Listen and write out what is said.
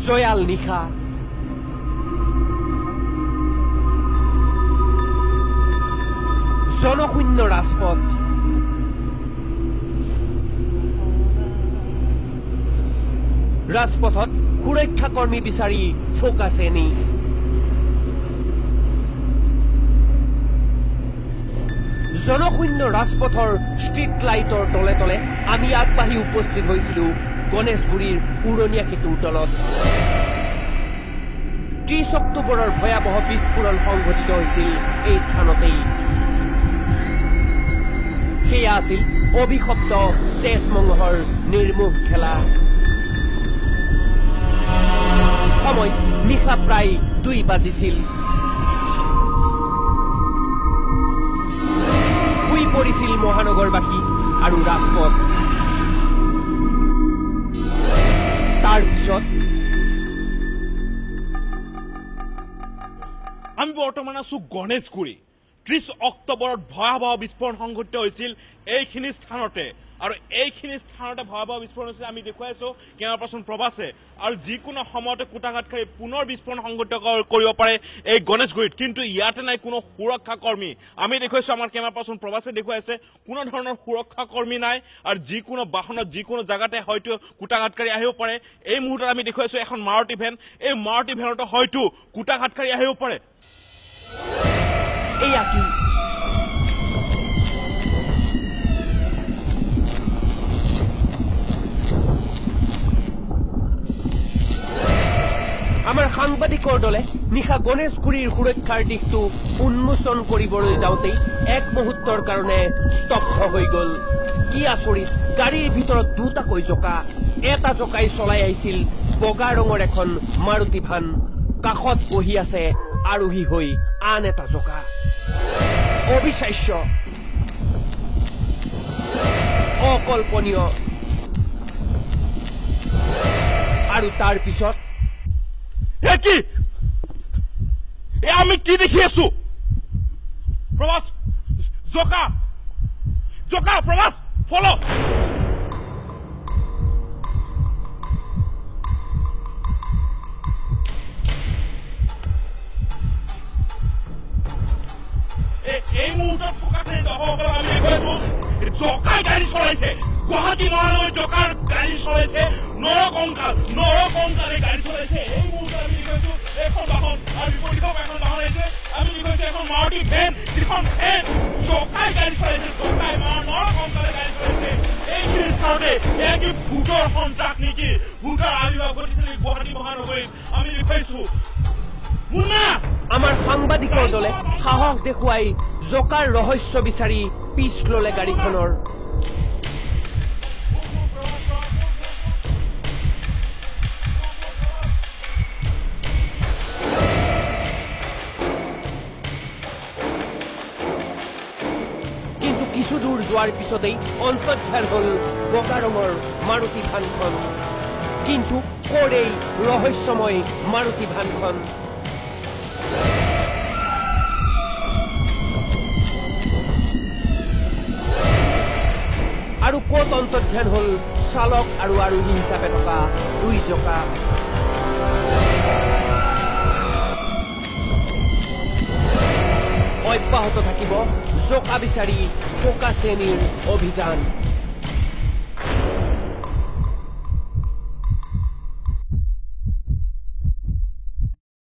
জয়াল নিশা জনশূন্য ৰাজপথ ৰাজপথত সুৰক্ষা কৰ্মী বিচাৰি ফোকাছেনি জনশূন্য ৰাজপথৰ ষ্ট্ৰীট লাইটৰ তলে তলে আমি আগবাঢ়ি উপস্থিত হৈছিলো গণেশগুৰিৰ পুৰণীয়া সেতুৰ তলত 30 অক্টোবৰৰ ভয়াৱহ বিস্ফোৰণ সংঘটিত হৈছিল এই স্থানতেই সেয়া আছিল অভিশপ্ত তেজমংহৰ নিৰ্মোহ খেলা সময় নিশা প্ৰায় 2 বাজিছিল শুই পৰিছিল মহানগৰবাসী আৰু ৰাজপথ তাৰ পিছত আমি বৰ্তমান আছো গণেশগুৰি 30 অক্টোবৰত ভয়াৱহ বিস্ফোৰণ সংঘটিত হৈছিল এইখিনি স্থানতে আৰু এইখিনি স্থানতে ভয়াৱহ বিস্ফোৰণ হৈছিল আমি দেখুৱাইছো কেমেৰা পাৰ্চন প্ৰবাসে আৰু যিকোনো সময়তে কুটাঘাতকাৰী পুনৰ বিস্ফোৰণ সংঘটিত কৰিব পাৰে এই গণেশগুৰিত কিন্তু ইয়াতে নাই কোনো সুৰক্ষা কৰ্মী আমি দেখুৱাইছো আমাৰ কেমেৰা পাৰ্চন প্ৰবাসে দেখুৱাইছে কোনো ধৰণৰ সুৰক্ষা কৰ্মী নাই আৰু যিকোনো বাহনত যিকোনো জায়গাতে হয়তো কুটাঘাতকাৰী আহিব পাৰে এই মুহূৰ্তত আমি দেখুৱাইছো এখন মাৰুতি ভেন এই মাৰুতি ভেনতো হয়তো কুটাঘাতকাৰী আহিব পাৰে এয়া কি আমাৰ সাংবাদিকৰ দলে নিশা গণেশগুৰিৰ সুৰক্ষাৰ দিশটো উন্মোচন কৰিবলৈ যাওঁতেই এক মুহূৰ্তৰ কাৰণে স্তব্ধ হৈ গ'ল কি আচৰিত গাড়ীৰ ভিতৰত দুটাকৈ জোকা এটা জোকাই চলাই আহিছিল বগা ৰঙৰ এখন মাৰুতি ভান কাষত বহি আছে আৰোহী হৈ আন এটা জোকা অবিশ্বাস্য অকল্পনীয় আৰু তাৰ পিছত কি আমি কি দেখি আছো প্ৰবাস জোকা জোকা প্ৰবাস ফলো এই মুহূৰ্তত ফোকাছে আমি দেখুৱাইছো জোকাই গাড়ী চলাইছে গুৱাহাটী মহানগৰ জোকাৰ গাড়ী চলাইছে নৰকংকালে গাড়ী চলাইছে এই মুহূৰ্তত আমি দেখুৱাইছো এখন বাহন আৰু বিপৰীত এখন বাহন আহিছে আমি দেখুৱাইছো এখন মাৰুতি ভেন যিখন ভেন জোকাই গাড়ী চলাইছে জোকাই নৰকংকালে গাড়ী চলাইছে এইখিনি স্থানতে এয়া কি ভোটৰ সন্ত্ৰাস নেকি ভোটৰ আবিৰ্ভাৱ ঘটিছিল গুৱাহাটী মহানগৰীত আমি দেখুৱাইছো আমাৰ সাংবাদিকৰ দলে সাহস দেখুৱাই জোকাৰ ৰহস্য বিচাৰি পিছ ললে গাড়ীখনৰ কিন্তু কিছু দূৰ যোৱাৰ পিছতেই অন্তৰ্ধান হল বগা ৰঙৰ মাৰুতি ভানখন কিন্তু ক'ৰ এই ৰহস্যময় মাৰুতি ভানখন আৰু ক'ত অন্তৰ্ধান হল চালক আৰু আৰোহী হিচাপে থকা 2 জোকা অব্যাহত থাকিব জোকা বিচাৰি ফোকাছেনিৰ অভিযান